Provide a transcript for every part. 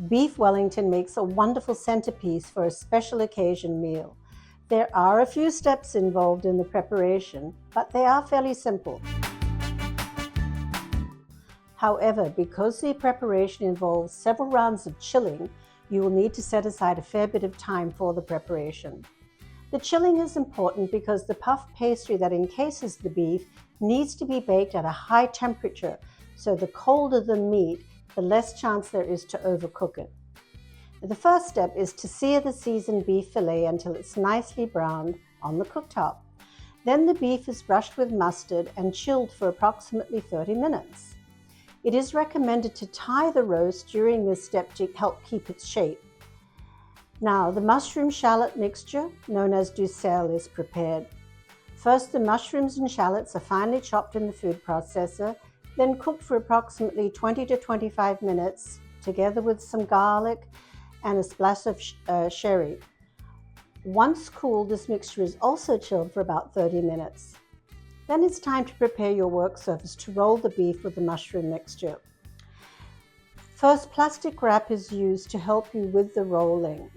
Beef Wellington makes a wonderful centerpiece for a special occasion meal. There are a few steps involved in the preparation, but they are fairly simple. However, because the preparation involves several rounds of chilling, you will need to set aside a fair bit of time for the preparation. The chilling is important because the puff pastry that encases the beef needs to be baked at a high temperature, so the colder the meat, the less chance there is to overcook it. The first step is to sear the seasoned beef fillet until it's nicely browned on the cooktop. Then the beef is brushed with mustard and chilled for approximately 30 minutes. It is recommended to tie the roast during this step to help keep its shape. Now, the mushroom shallot mixture, known as duxelles, is prepared. First, the mushrooms and shallots are finely chopped in the food processor, then cooked for approximately 20 to 25 minutes, together with some garlic and a splash of sherry. Once cooled, this mixture is also chilled for about 30 minutes. Then it's time to prepare your work surface to roll the beef with the mushroom mixture. First, plastic wrap is used to help you with the rolling.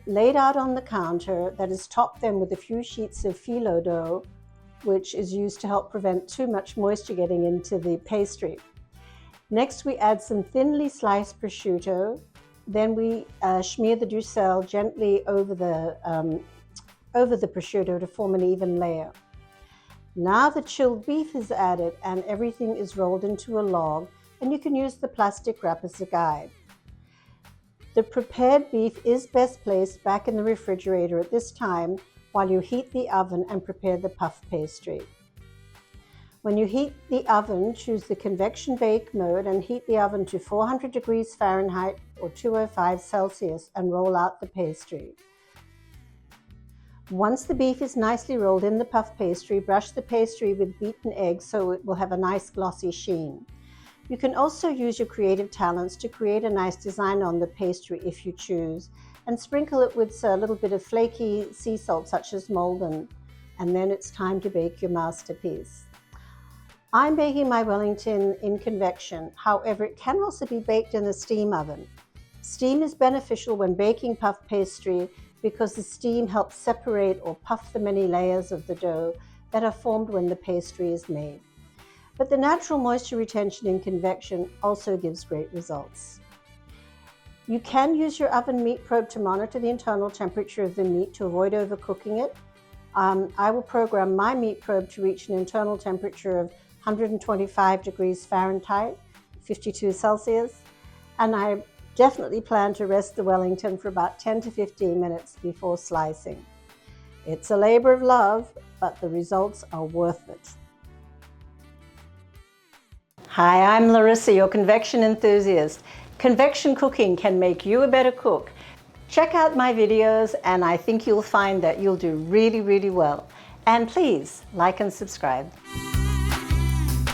Laid out on the counter, that is topped then with a few sheets of phyllo dough, which is used to help prevent too much moisture getting into the pastry. Next, we add some thinly sliced prosciutto. Then we smear the duxelles gently over the prosciutto to form an even layer. Now the chilled beef is added and everything is rolled into a log, and you can use the plastic wrap as a guide. The prepared beef is best placed back in the refrigerator at this time while you heat the oven and prepare the puff pastry. When you heat the oven, choose the convection bake mode and heat the oven to 400 degrees Fahrenheit or 205 Celsius and roll out the pastry. Once the beef is nicely rolled in the puff pastry, brush the pastry with beaten egg so it will have a nice glossy sheen. You can also use your creative talents to create a nice design on the pastry if you choose, and sprinkle it with a little bit of flaky sea salt such as Maldon, and then it's time to bake your masterpiece. I'm baking my Wellington in convection, however it can also be baked in a steam oven. Steam is beneficial when baking puff pastry because the steam helps separate or puff the many layers of the dough that are formed when the pastry is made. But the natural moisture retention in convection also gives great results. You can use your oven meat probe to monitor the internal temperature of the meat to avoid overcooking it. I will program my meat probe to reach an internal temperature of 125 degrees Fahrenheit, 52 Celsius, and I definitely plan to rest the Wellington for about 10 to 15 minutes before slicing. It's a labor of love, but the results are worth it. Hi, I'm Larissa, your convection enthusiast. Convection cooking can make you a better cook. Check out my videos and I think you'll find that you'll do really, really well. And please like and subscribe.